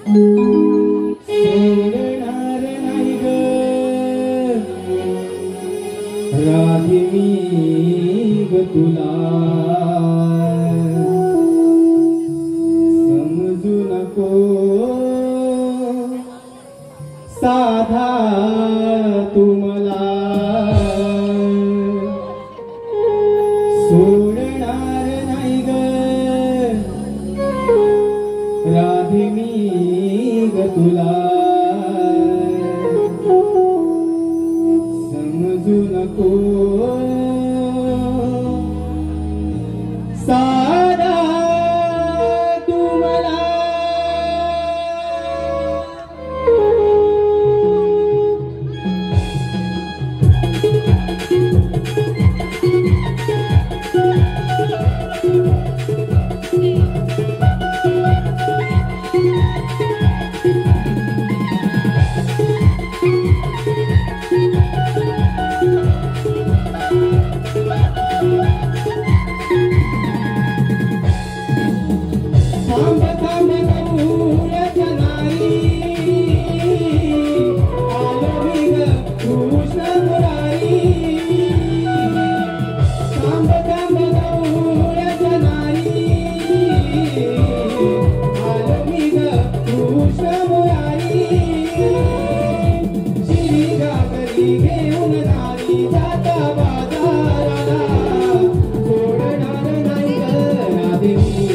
सोडणार नाही ग राधी मी ग तुला समजू नको साधा तू मला सोडणार नाही ग राधी मी ग तुला समजू नको साधा तू मला थांब थांब गौऱ्याच्या नारी आलो मी ग कृष्ण मुरारी थांब थांब गौऱ्याच्या नारी आलो मी ग कृष्ण मुरारी शिरी घागरी घेऊन नारी जाता बाजाराला सोडणार नाही ग राधे मी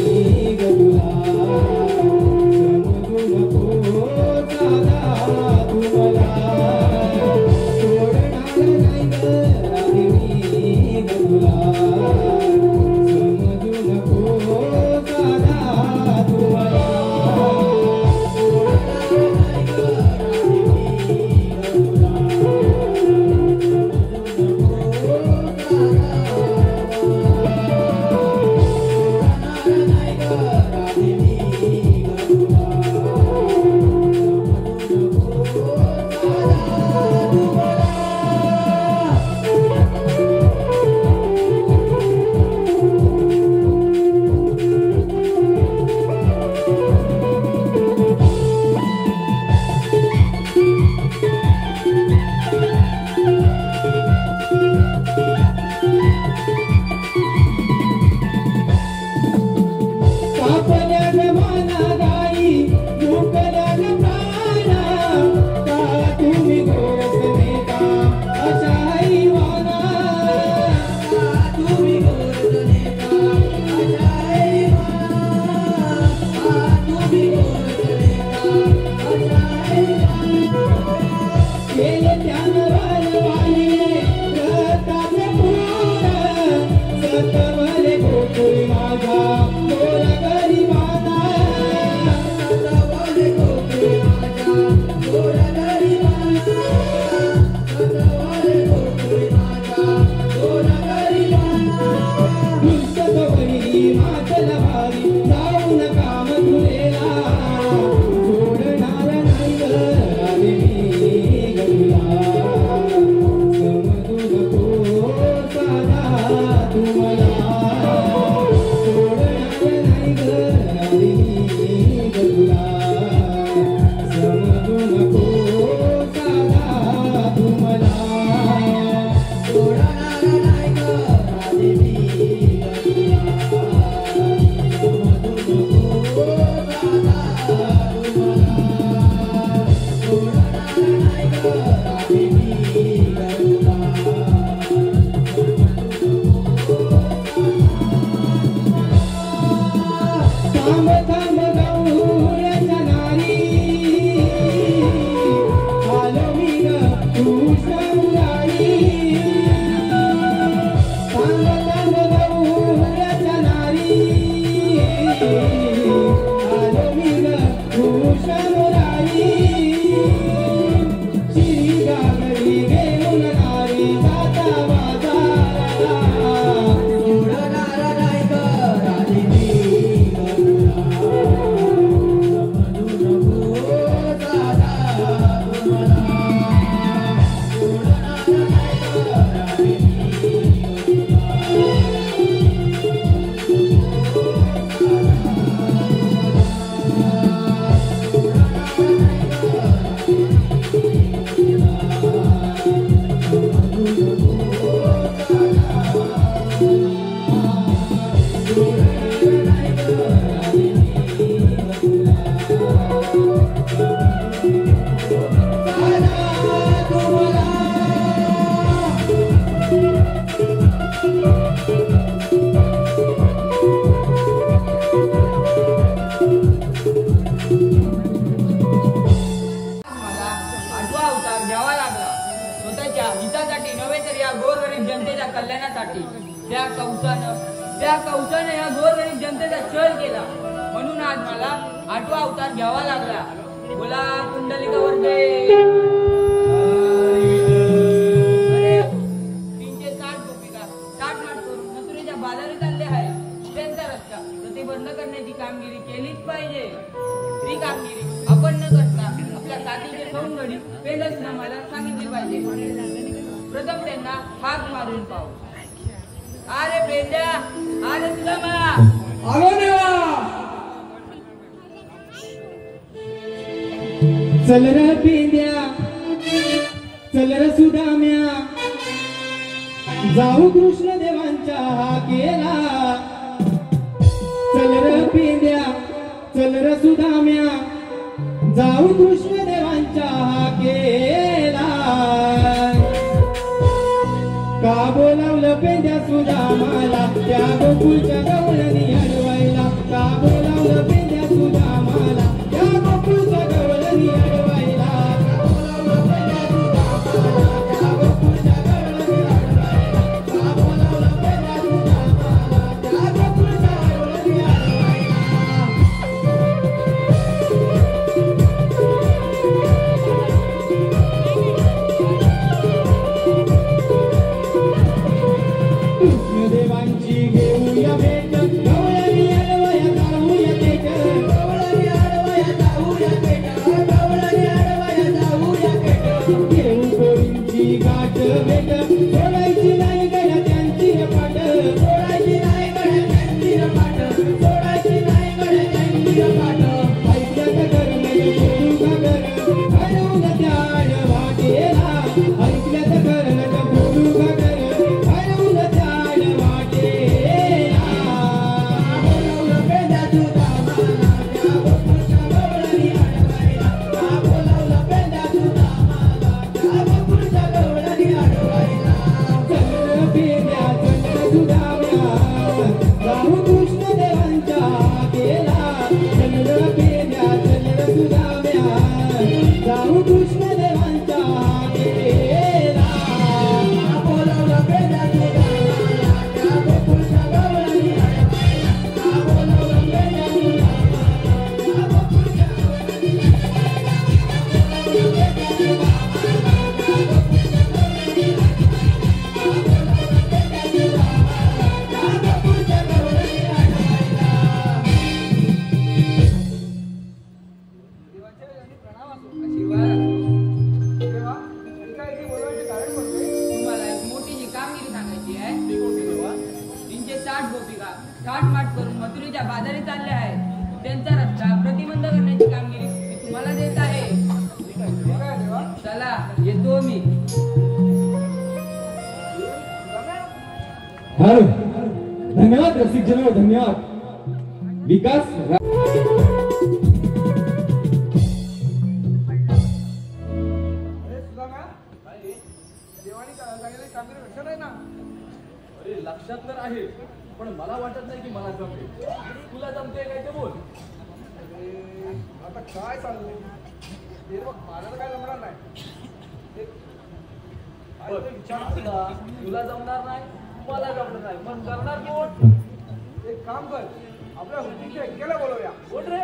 मला आठवा अवतार घ्यावा लागला. स्वतःच्या हितासाठी नव्हे तर या गोरगरीब जनतेच्या कल्याणासाठी. त्या कवसानं या गोरगरीब जनतेचा छळ केला. म्हणून आज मला आठवा अवतार घ्यावा लागला. बोला पुंडलिकावरती. 360 गोपिका ताटमाट करून मथुरेच्या बाजारात आणले आहे. त्यांचा रस्ता प्रतिबंध करण्याची कामगिरी केलीच पाहिजे. ती कामगिरी आपण न करता आपल्या साथीचे सौंदर्य पेलच नामाला सांगितले पाहिजे. प्रथम त्यांना हाक मारून पाहू. अरे पेंड्या, अरे तुला मला आलो देवा. चल र पेंड्या, चल र सुदाम्या, जाऊ कृष्ण देवांच्या हाकेला. चल र पेंड्या, चल र सुदाम्या, जाऊ कृष्ण देवांच्या हाकेला. का बोलावलं पेंड्या सुदामाला त्या गोकुळच्या गवळणी अडवायला. का बोलावलं पेंड्या सुदामाला त्या गोकुळच्या गवळणी अडवायला. का बोलावलं पेंड्या सुदामाला त्या गोकुळच्या गवळणी अडवायला. का बोलावलं पेंड्या सुदामाला त्या गोकुळच्या गवळणी अडवायला. कृष्णदेवांची घेऊया भेट, गवळणी अडवया जाऊया पेट. गवळणी अडवया जाऊया पेट, गवळणी अडवया जाऊया पेट. घेऊ गोरींची गाठ भेट, सोडायची नाही गड्या त्यांची पाट. सोडायची नाही गड्या त्यांची पाट, सोडायची नाही गड्या त्यांची पाट. ऐकल्यात घर नाही सोडू का घर, हरवून त्या आडवाटेला. ऐकल्यात घर नाही सोडू का घर, हरवून त्या आडवाटेला. बोलावलं पेंड्या सुदामाला त्या गोकुळच्या गवळणी अडवायला. का बोलावलं पेंड्या सुदामाला त्या गोकुळच्या गवळणी अडवायला. चल र पेंड्या, चल र सुदाम्या, जाऊ कृष्ण देवांच्या हाकेला. चल र पेंड्या, चल र सुदाम्या, जाऊ कृष्ण देवांच्या हाकेला. बोलावलं पेंड्या सुदामाला त्या गोकुळच्या गवळणी अडवायला. का बोलावलं पेंड्या सुदामाला त्या गोकुळच्या गवळणी अडवायला. बोलावलं पेंड्या सुदामाला त्या गोकुळच्या गवळणी अडवायला. का बोलावलं पेंड्या सुदामाला त्या गोकुळच्या गवळणी अडवायला. तुम्हाला एक मोठी जी कामगिरी सांगायची आहे. 360 गोपिका ताटमाट करून मथुरेच्या बाजारी चालल्या आहेत. त्यांचा रस्ता प्रतिबंध करण्याची कामगिरी मी तुम्हाला देत आहे. चला येतो मी. हॅलो, धन्यवाद रसिक जनो, धन्यवाद. विकास अरे लक्षात तर आहे, पण मला वाटत नाही की मला जमते. तुला जमते काय ते बोल. आता काय चाललंय ते बघ, मला तर काय जमणार नाही. तुला जमणार नाही, मला जमणार नाही, मग करणार कोण? एक काम कर, आपल्या हुंडीच्या एक्केला बोलवूया. कोण रे?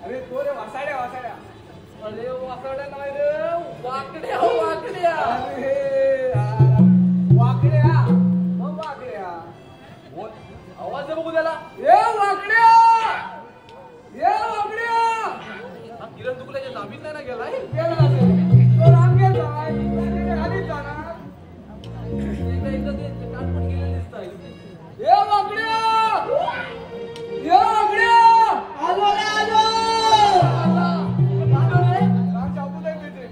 अरे तो रे, वासाड्या. अरे वाकड्या नाही रे, वाकड्या. अरे वाकड्या, मग वाकड्या बोल, आवाज दे बघू त्याला. ये वाकड्या. हा किरण तुकल्याच्या जामीन नाही ना गेलाय. गेला असेल तो, रांगेत जाय, आधीच जाणार. एकदा ते काटपट गेलेलं दिसतंय. ये वाकड्या, आलो रे, आलो. राम शाबू नाही तिथे.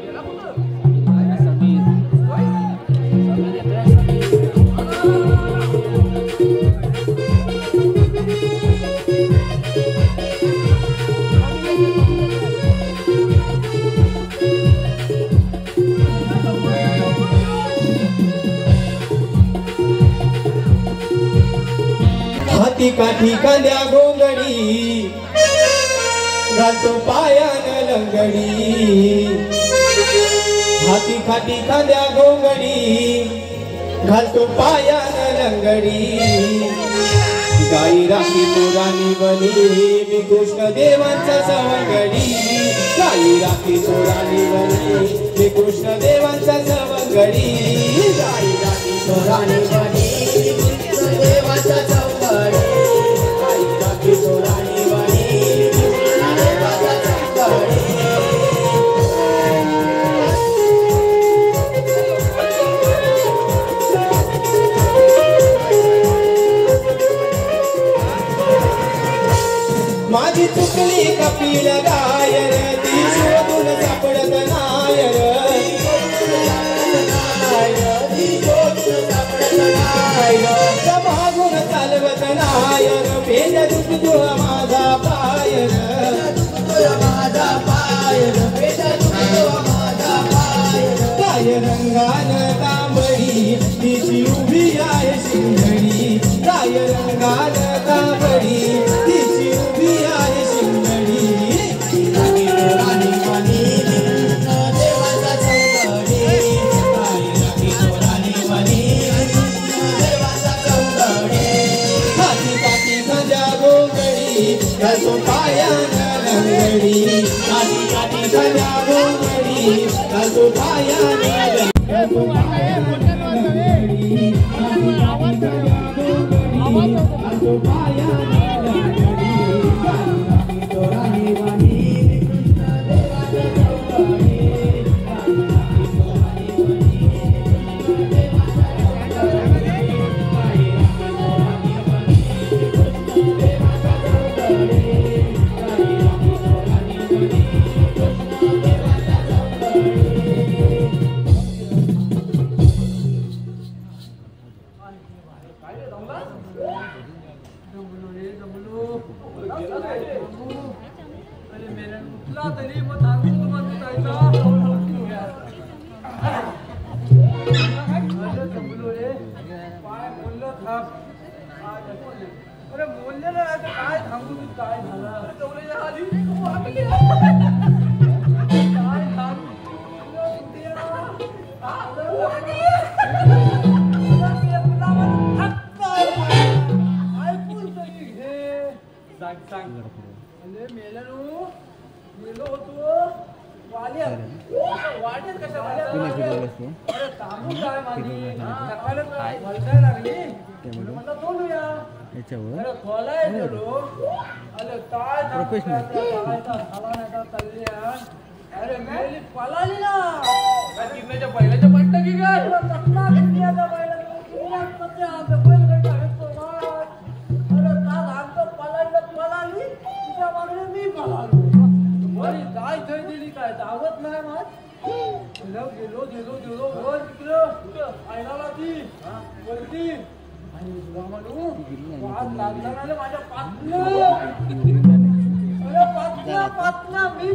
गेला कुठं? हाती काठी कांद्या गोंगडी घालतो पायान लंगडी हाती खाटी खांद्या घोंगडी घालतो पायान लंगडी गाई राखी चोरानी बनी मी कृष्ण देवांचा सवंगडी गाई राखी चोरानी बनी मी कृष्ण देवांचा सवंगडी गाई राखी चोरानी बनी मी कृष्ण देवांचा सवंगडी गाई राखी चोरानी बनी मी कृष्ण देवांचा सवंगडी माझी चुकली कपिल गायर ती शोधून सापडत नायर मागून चालवत नायर पेज दुखतो माझा पायर माझा पायर पेज दुखतो माझा पायर काय रंगान तांबडी तिची उभी आहे शिंगडी काय रंगान तांबडी तिची उभी आहे शिंगडी राणी पाणी देवाचा चौकडी काय राखी चोरानी पाणी देवाचा चौकडी हाती काठी खंजा गोगडी घालतो पायान लंगडी हाती काठी खंजा गोगडी घालतो पायान घालतो पायान लंगडी हाती काठी खंजा गोगडी घालतो पायान तरी मग सांगू तुम्हाला जायचा काय बोललो थांब अरे बोलले ना आता काय सांगू मी काय झालं आली काय सांगू ऐकून तरी घे सांग सांग म्हणजे मेलो होतो वाटेल कशा अरे थांबून काय माझी सकाळी बोलताय लागली म्हणलं बोलूया अरे खोलाय गेलो अरे काय झाला नाही कल्याण अरे मेली पळाली ना किडण्याच्या बैलाच्या पट्ट की काय किडण्याच्या बैलाच्या पळाली तुझ्या मागणे मी पळालो बरी काय थंय दिली काय दावत नाही मग गेलो वर तिकडं आयला ती वरती आणि तुला म्हणू वाद लागला माझ्या पातला मी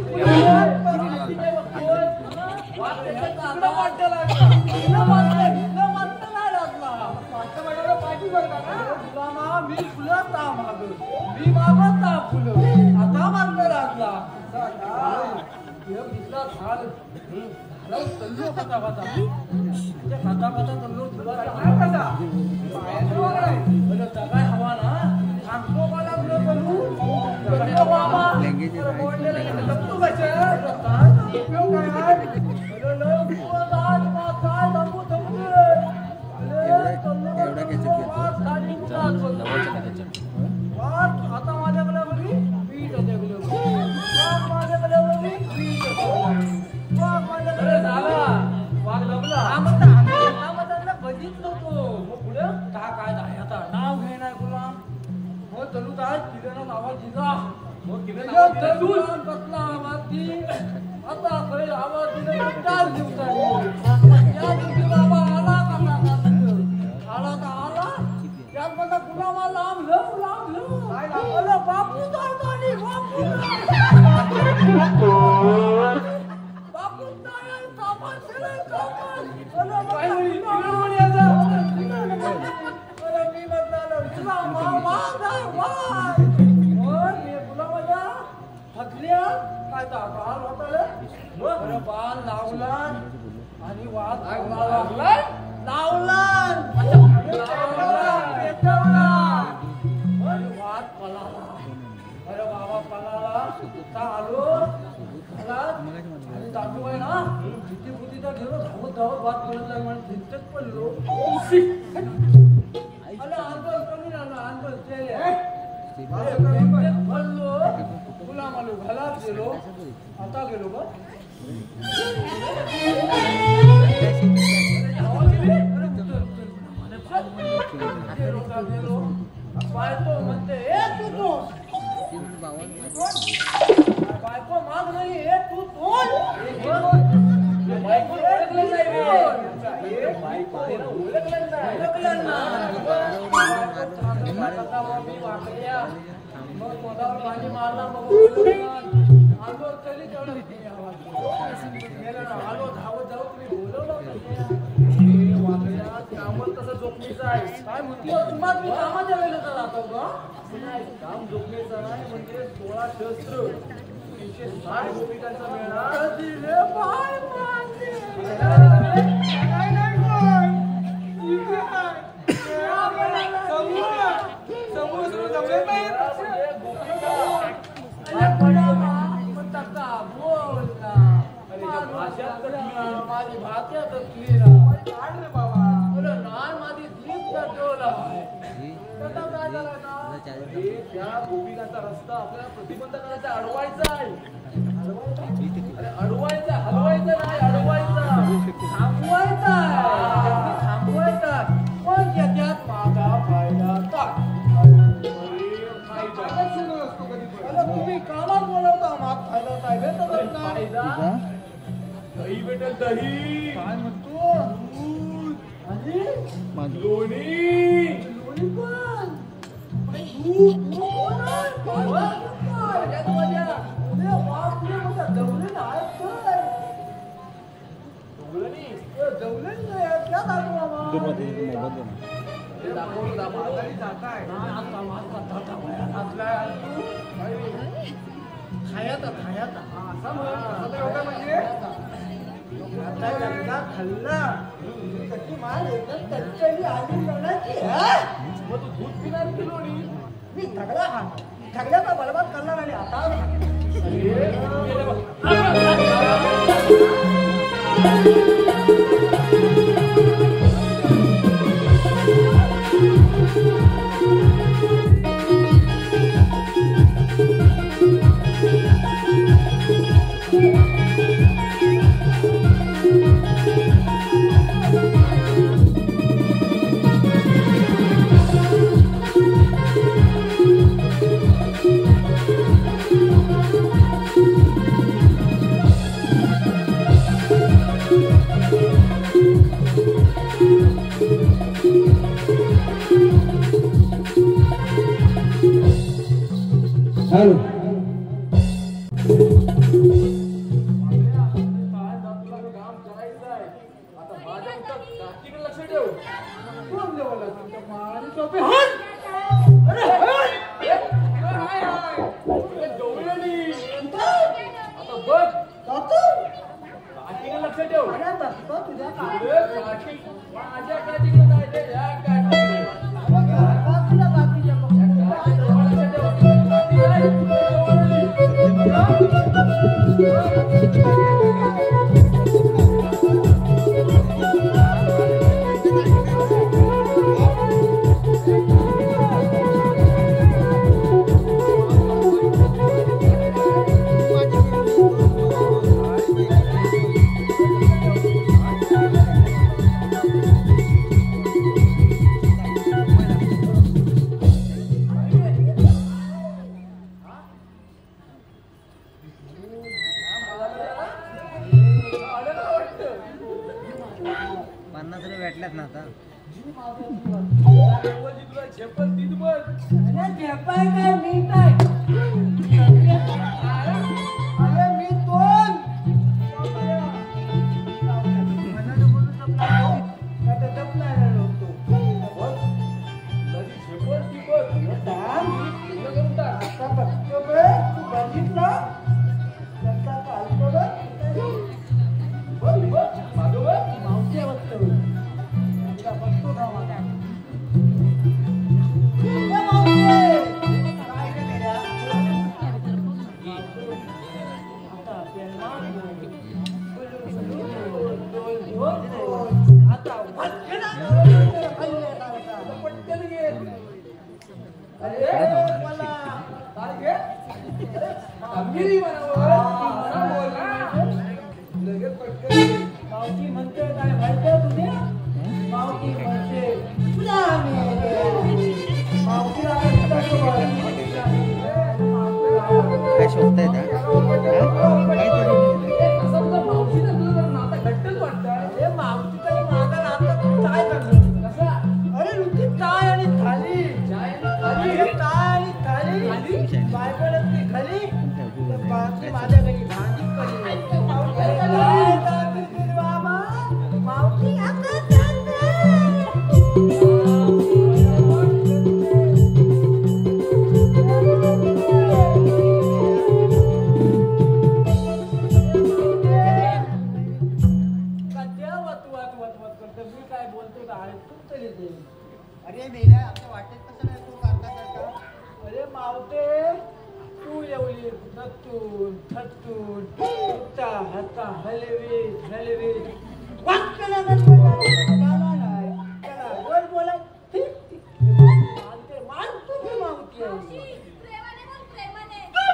मी फुलता माग मी मागता फुलं आता मार्ग लागला तल्लो खाता तल्लो तुला काय हवा ना सांगतो मला आता माझ्याकडे बघी पीठ माझ्याकडे झाला वाघ लपला बघितलं होतो पुढे काय आता नाव घे नाही गुलाम हो चलू काय किरण आवाज दिला कसला आवाज दी आता खरे आवाज दिले 4 दिवसांनी या दिवशी बाबा आला कसा आला तर आला त्यात मला गुलामा लांब काय लागलं बापू जाणी बापू नाही सामान दिले मी म्हटलं थकल्या काय तर बाल होता रे अरे बाल लावला आणि वाद लावला आणि वाद पळाला अरे बाबा पळाला आलो आणि दादू आहे ना जिथे बुद्धी तर गेलो धावत धावत वाद पडत जाईल म्हणून भिंतच पडलो अरे आंदोल कमी झालं आंदोल ते पडलो तुला मालू घालात गेलो आता गेलो बघ बायको म्हणते बायको माग नाही तू कोण बायको ओळखलं मग पोटावर पाणी मारला मग आलो तरी तेवढं आलो धावत जाऊ तुम्ही बोलवलं कामच तसं जोखमीचं आहे काय म्हणतो तुम्हाला मी कामाच्या वेळेला राहतो का काम जोखमीचं नाही म्हणजे 16 शस्त्र 360 गोपिकांचा मेळा दिले पाय माझी भात्या तसली ना माझी जीप टोला त्या गोपिकांचा रस्ता आपल्याला प्रतिबंध करायचा अडवायचा आहे अरे अडवायचा हलवायचा नाही अडवायचा थांबवायचा पण त्याच्यात माझा फायदा तुम्ही कामात बोलवता माग फायदा काय फायदा दही भेटेल दही काय म्हणतो लोणी खाल्ला कच्ची माल एकदम कच्ची आली मग तू दूध पिणार की लोणी मी ठगल्याचा बरबाद करणार आणि आता हॅलो भेटल्यात ना आता कामगिरी म्हणावं. लगेच पटकन मावशी म्हणते काय माहितीये तुझे मावशी म्हणते तुला मावशीला काय शोधताय का मावशीला तुझं जरा नाता घट्टच वाटतंय. मावशी तरी माझा नाता काय करतो कसा अरे नुसती टाय आणि थाली टाय आणि थाली बायकोळ्यातली खाली तर बाकी माझ्या घरी भाजी करी बाबा मावशी आता अरे मेल्या आमच्या वाटेत कसं नाही तू सारखा अरे मावते तू येवली नतून थतून उठता हाता हलवी वाटकला गाला नाही त्याला गोड बोला ठीक मानते मानतो मी मावती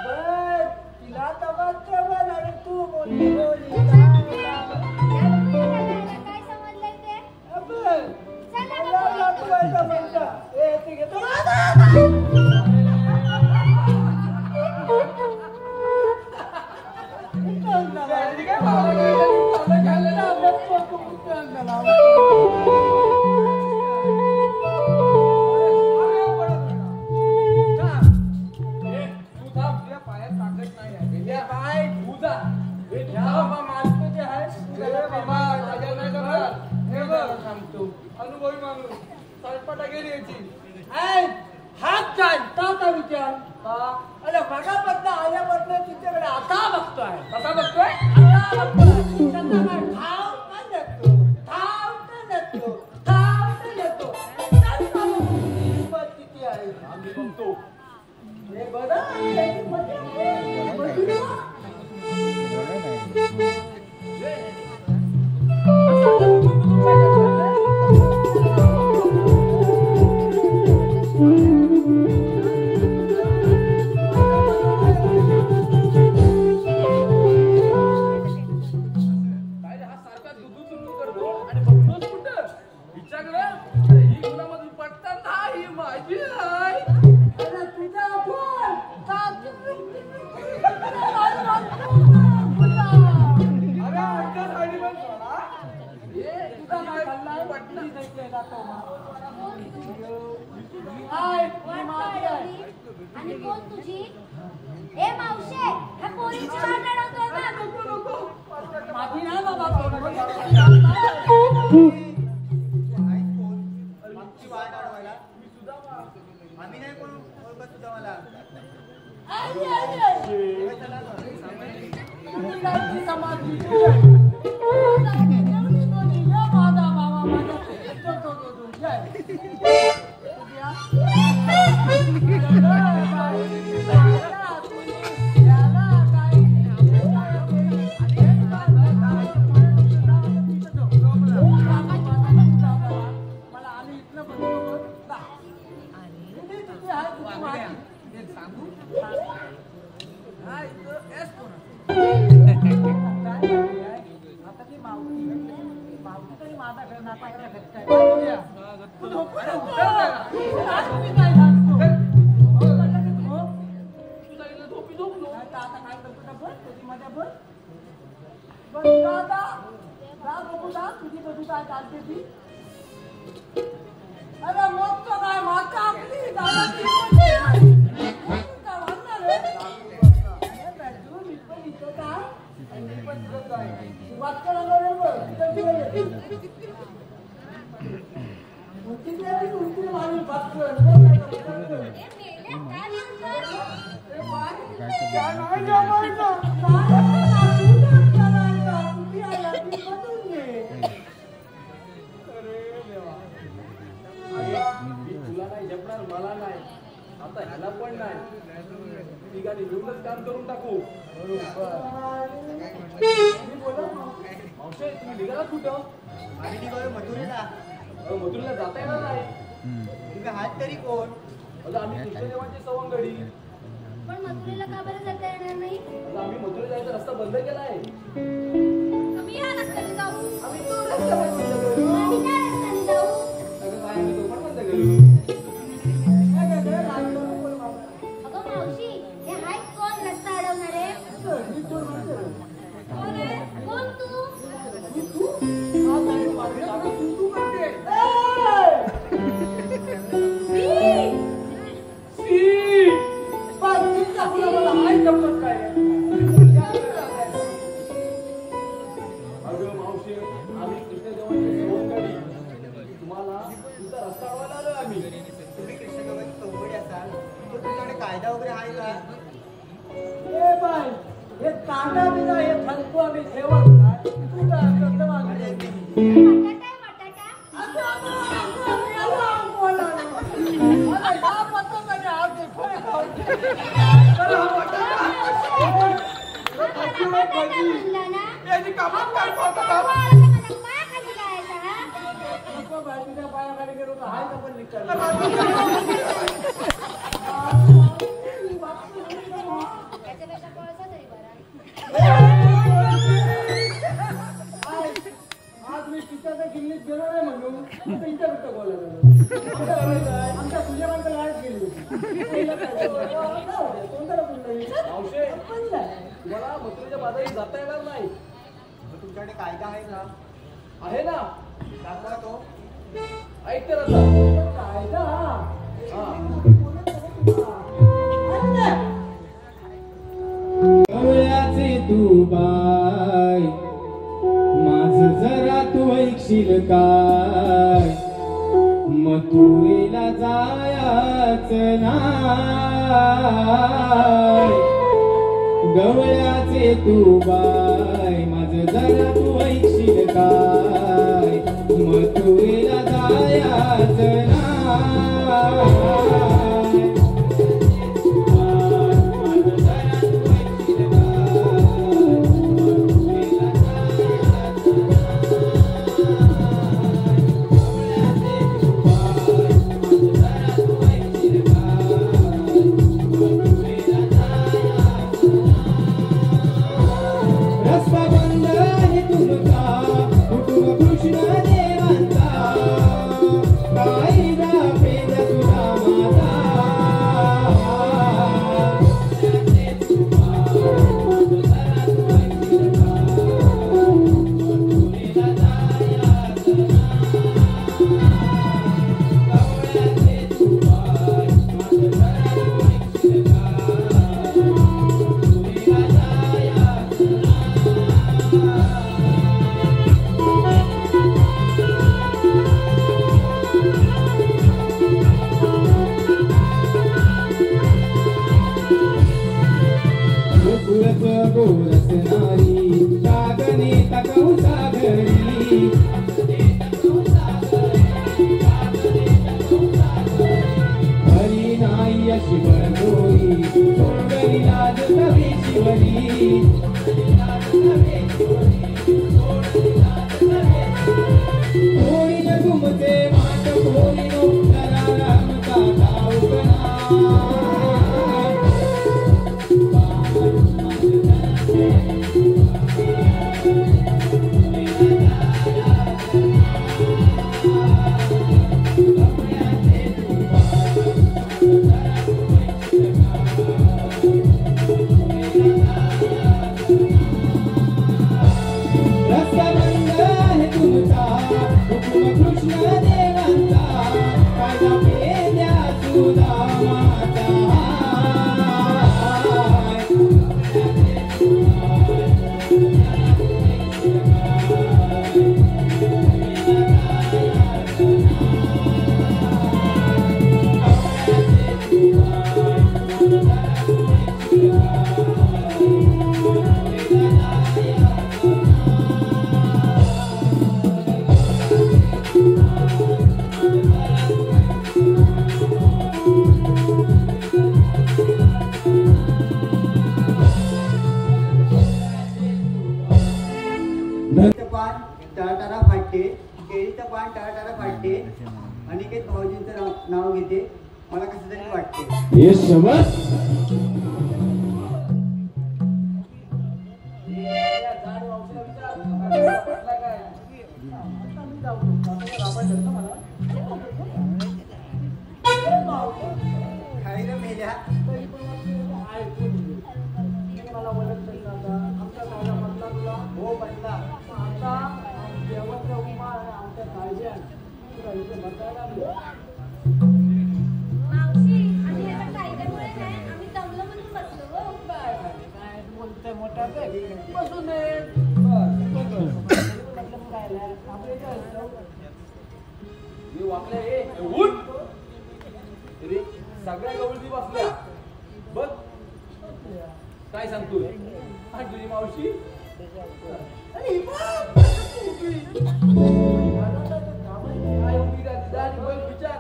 बर तिला तमात्र बोल आणि तू बोली अनुभवी माणूस सरपटा गेली याची हात जाणता विचार अरे बघापासून आल्यापासून तुझ्याकडे आता बघतोय कसा बघतोय. आता बघतोय त्यांना काय ठाव का देतो किंमत किती आहे आम्ही बघतो. हे बघा त्याची मजा आहे. आणि कोण तुझी ए मावशे ह्या पोरीची वाट अडवतोय का माझी नाही बाबा आम्ही नाही कोण ओळखत तुझा मला. अरे मग तो काय माता आपली मला नाही आता ह्याला पण नाही तिघांनी मिळूनच काम करून टाकू. मावशे तुम्ही निघाला कुठं? आम्ही निघालो मथुरेला. मथुरेला जाता येणार नाही. तुम्ही हात तरी कोण? आम्ही कृष्णदेवांची सवंगडी. पण मथुरेला का बरं जाता येणार नाही? आता आम्ही मथुरा जायचा रस्ता बंद केला आहे. आम्ही या रस्त्याने जाऊ. आम्ही तो रस्ता बंद करू. आम्ही त्या रस्त्याने जाऊ. अगं बाई, आम्ही तो पण बंद करू. अगं मावशी, हे हाय कोण रस्ता अडवणारे? कोण आहे? कोण तू? अगं मावशी, आम्ही कृष्णदेवाची सोबतकाठी. तुम्हाला तुमचा रस्ता अडवायला आलोय आम्ही. तुम्ही कृष्णदेवाची चौकडी असाल तर तुमच्याकडे कायदा वगैरे आहे का? ए बाय, हे कांदा बिना हे फलको आम्ही ठेवत काय? तुझा आनंद मागणे. बटाटा आहे, बटाटा. म्हणला ना? याची कामं काय मला करतात? पायाखाली जायचं, हा? तुझ्या पायाखाली गेलो तर हाय का पण निघतात. त्याच्यापेक्षा पळसा तरी बरा. आज मी तिच्या किल्लीत गेलो नाही म्हणून आता इथं बोलायला आमच्या तुझ्यापर्यंत लाईट गेली होती. मावशे, तुम्हाला मथुरेच्या बाजारात जाता येणार नाही. मग तुमच्याकडे कायदा आहे का? आहे ना? दाखवा तो. ऐक तर आता. कायदा हा. गवळ्याचे तू बाय माझ जरा तू ऐकशील काय मथुरेला जायचं नाय गवळ्याचे तू बाय माझ जरा तू ऐकशील काय मथुरेला जायचं नाय रस्ता बंद आहे तुमचा कुटुंब कृष्ण देवांचा कायदा पेद तुला माझा गोकुळच गोरसणारी कागने तकऊ सागरी हरी नाही अशी बळगोरी सोडली लाज कवी शिवरी कोणी न घुमते माट कोणी नो रामचा गावकना रस्ता बंद आहे तुमचा हुकुम कृष्ण देवांचा कायदा पेद्या सुदामाचा केळीचं पान टाळटाळा फाटते, केळीचं पान टाळटाळा फाटते. अनिकेत भाऊजींचं नाव घेते. मला कसं तरी वाटते. यशवंत मावशी आम्ही आता कायद्यामुळे नाही आम्ही दमलो म्हणून बसलो हो. काय बोलते मोठा ते बसून दे. मी वाकल्या हे उठ रे सगळ्या गवळती बसल्या बघ काय सांगतोय हा तुझी मावशी अरे काय उभी राहते जा आणि बघ विचार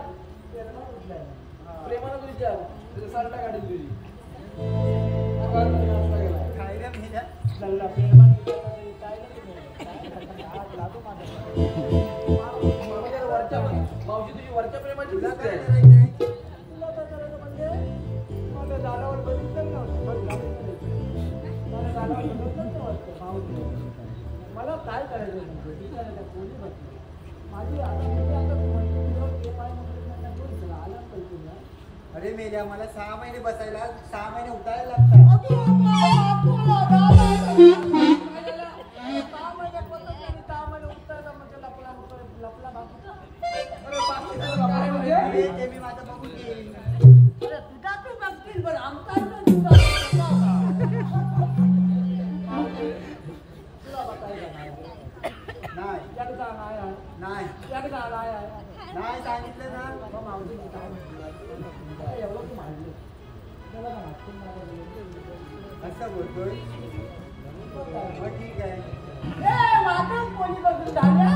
प्रेमानं विचार तुझं सारटा काढेल तुझी काय रे मेल्या वरच्या मावशी तुझी वरच्या प्रेमाची तुला दिसते काय करायचं आहे? मला काय करायचं म्हणजे विचारायचं कोणी बसलं माझी आता ते पाय आला पाहिजे ना. अरे मेल्या मला 6 महिने बसायला 6 महिने उठायला लागतात अरे ते मी माझं बघून घेईन तुझा तू बघतील पण आमचा तुला नाही एकदा नाही आहे नाही एकदा नाही आहे नाही सांगितलं ना बाबा मावशी काय एवढं तू मारले त्याला का मागतील असं बोलतोय मग ठीक आहे ए वाटण कोणी बघून झाल्या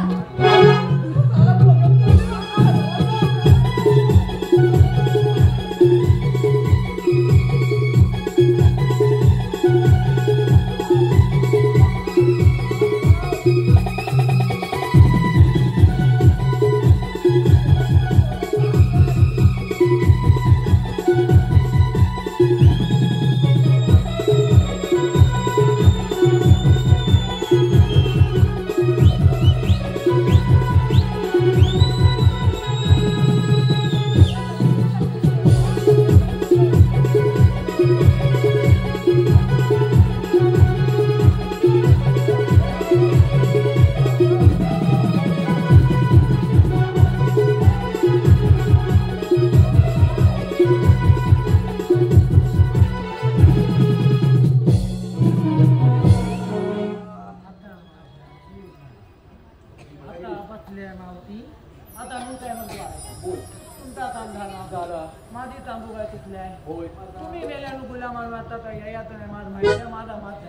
आता मी काय म्हणतो तुमचा काम झाला माझी तांबू काय चुकलाय होय तुम्ही गेल्यानं गुलाम आता काय यात नाही माझ माहिती माझा मात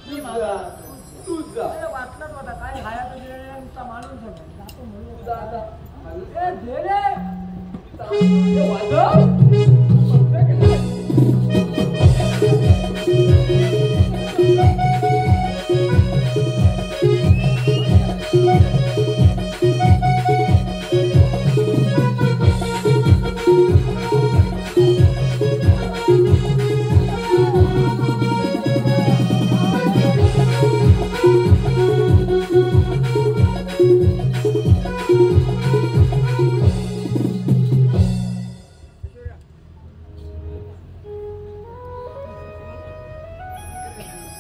मी माझा तूच जा वाचलाच होता काय हाया तुझ्या माणूस होता जातो म्हणून तू जा आता ए दे रे हे वाजव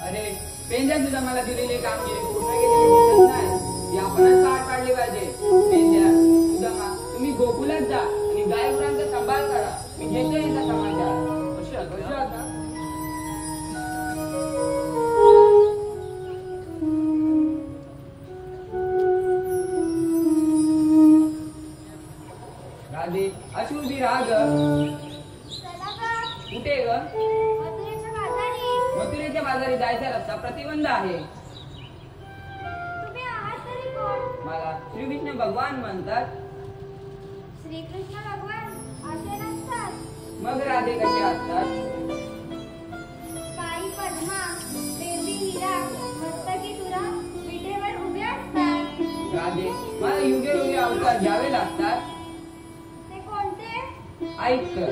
अरे पेंजा सुद्धा मला दिलेली कामगिरी पूर्ण केलेली दिसत नाही ती आपणच पार पाडली पाहिजे पेंजा सुद्धा तुम्ही गोकुलात जा आणि गायगुरांचा सांभाळ करा मी घेते याचा समाचार कशी आता राधे अशी उभी राहा ग चला का कुठे ग मथुरेच्या बाजारी मथुरेच्या बाजारी जायचा रस्ता प्रतिबंध आहे तुम्ही आहात तरी कोण मला श्रीकृष्ण भगवान म्हणतात श्रीकृष्ण भगवान असे नसतात मग राधे कसे असतात पायी पद्मा बेबी हिरा मस्तकी तुरा विटेवर उभे असतात राधे मला युगे युगे अवतार घ्यावे लागतात ते कोणते ऐक तर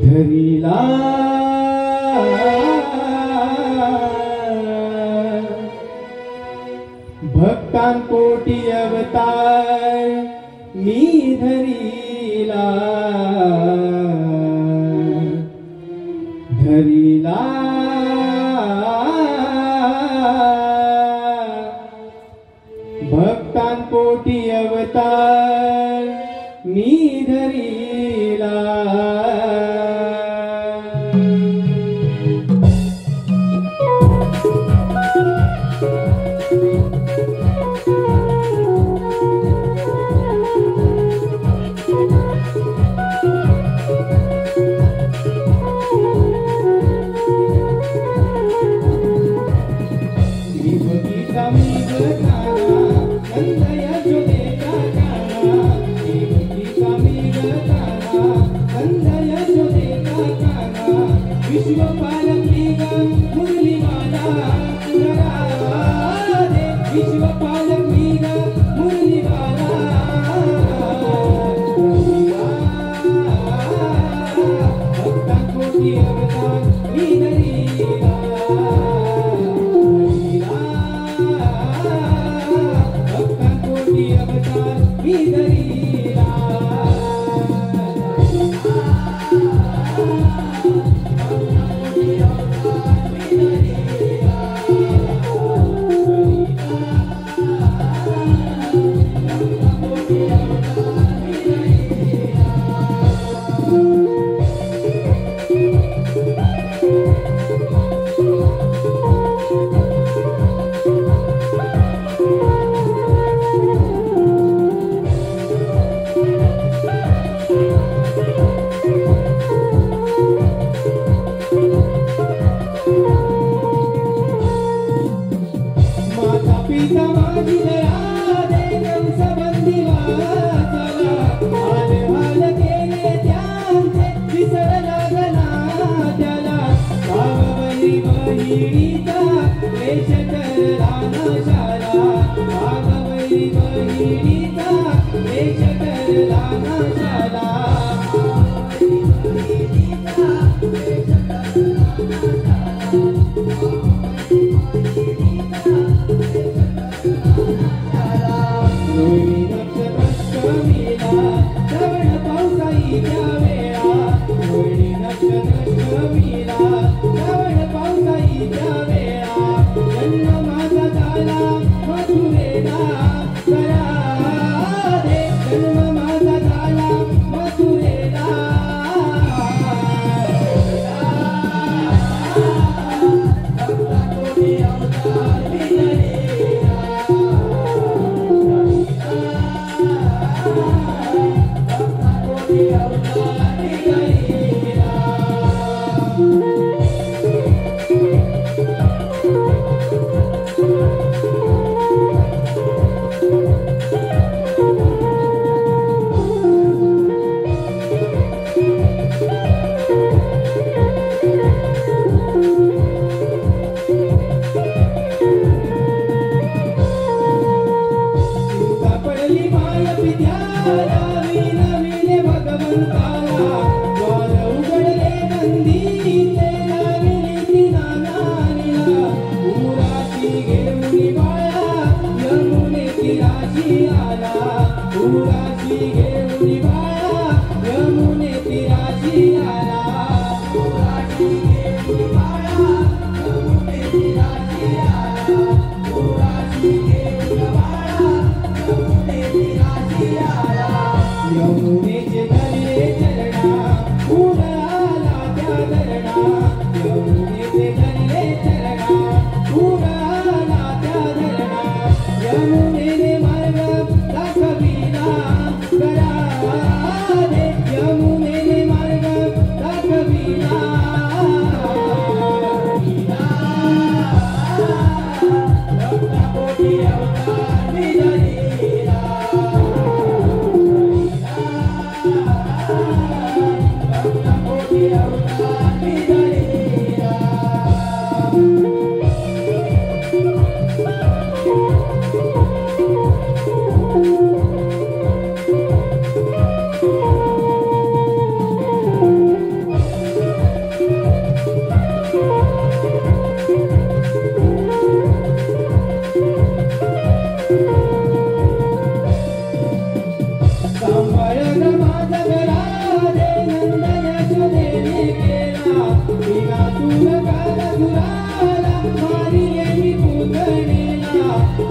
धरीला भक्तांपोटी अवतार मी धरीला धरीला मी धरीला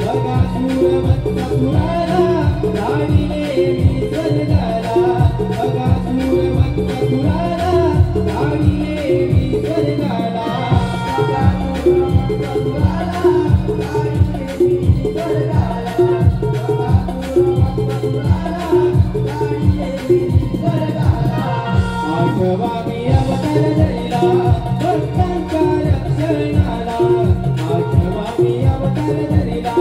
बघा सूरवंत सुराला राणीने मी स्वर्गाला आठवा मी अवतार धरिला भक्तांच्या रक्षणाला आठवा मी अवतार धरिला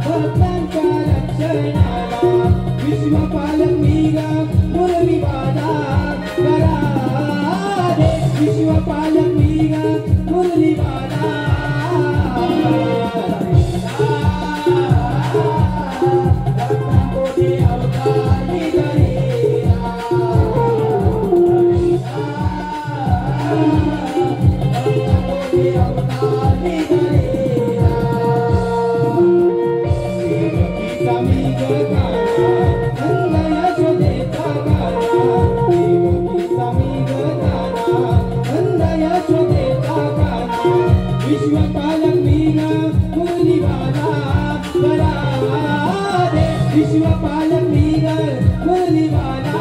भक्तांच्या रक्षणाला विश्वपालक मी ग मुरली वाजा करा रे विश्वपालक मी ग मुरली वाजा विश्वपालक मी ग मुरली वाजा करा रे विश्वपालक मी ग मुरली वाजा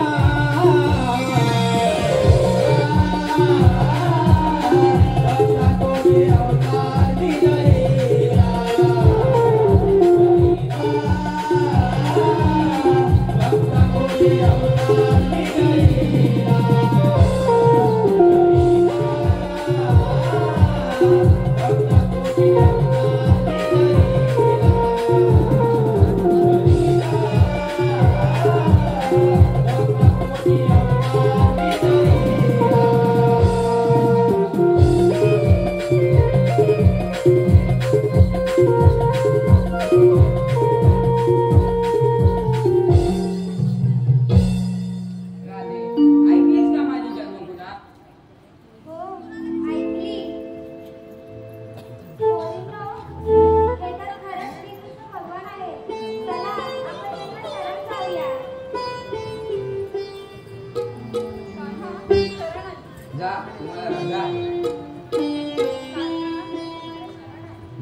जा तुम्हाला रजा आहे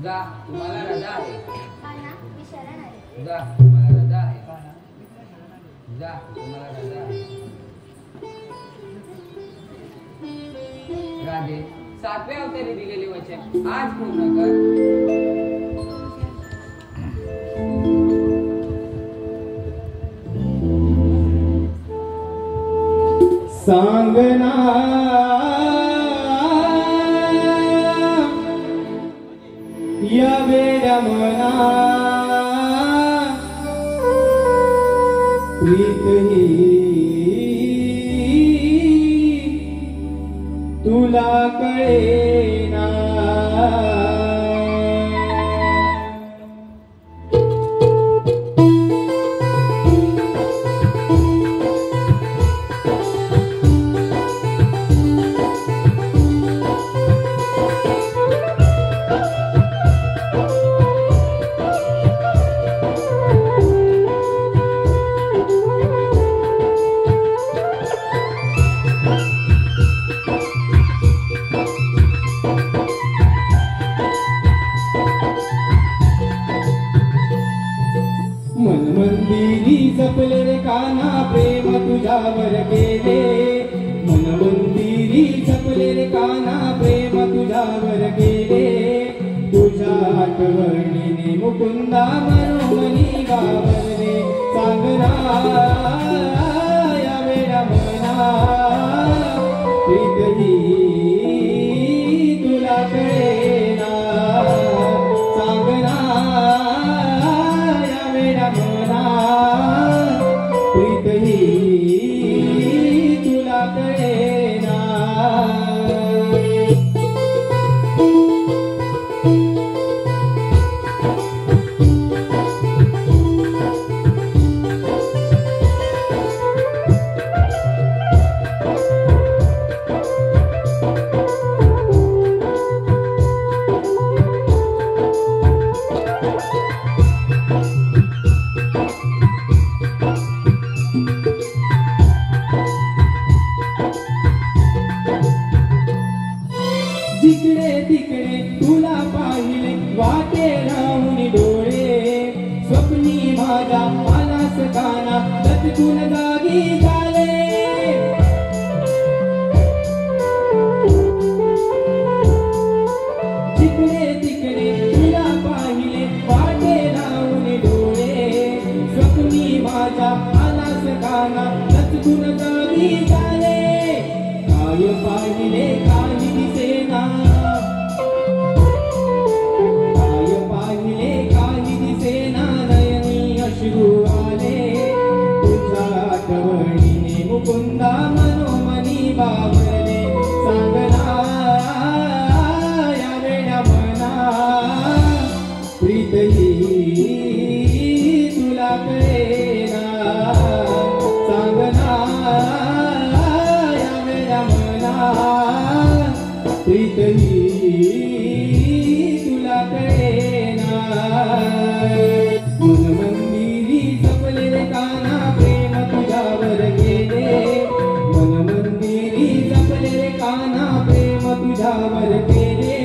जा तुम्हाला रजा आहे जा तुम्हाला रजा आहे जा तुम्हाला रजा आहे राधे 7व्या अवतारी दिलेले वचन आज पूर्ण कर सांगना या वेडमना प्रीत ही तुला कळेना मनमंदिरी जपले रे काना प्रेम तुझ्यावर गेले मनमंदिरी जपले रे काना प्रेम तुझ्यावर गेले तुझ्या आठवणीने मुकुंदा मनोमनी गावले सांगना या वेळा मना प्रीत ही तुला कळेना सांगना प्रीत ही तुला कळेना जिकडे तिकडे तुला पाहिले वाटे राहून डोळे स्वप्नी माझा मानस काना तत्कुन जागी झाले जिकडे तिकडे तुला पाहिले वाटे राहून डोळे स्वप्नी माझा मानस काना तत्कुन जागी झाले काय पाहिले काही दिसेना काय पाहिले काही दिसेना नयनी अश्रू आले तुझ्या आठवणीने मुकुंदा मनोमनी बावरले सांगना या वेड्या मना प्रीत ही तुला कळेना सांगना या वेड्या मना प्रीत ही तुला कळेना मन मंदिरी जपलेले काना प्रेम तुझ्यावर गेले मन मंदिरी जपलेले काना प्रेम तुझ्यावर गेले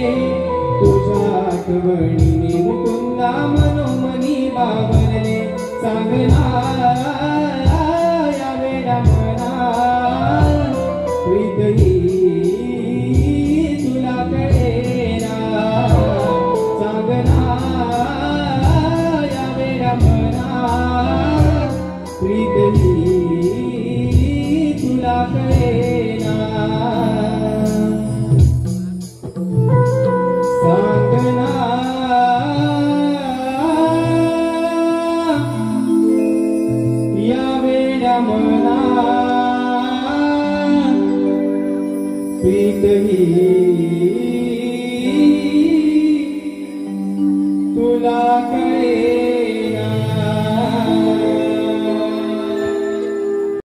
तुझ्या आठवणीने मुकुंदा मनोमनी बावरले सांगना या वेड्या मना प्रीत ही तुला कळेना सांगना या वेड्या मना प्रीत ही तुला कळेना सांगना या वेड्या मना प्रीत ही तुला कळे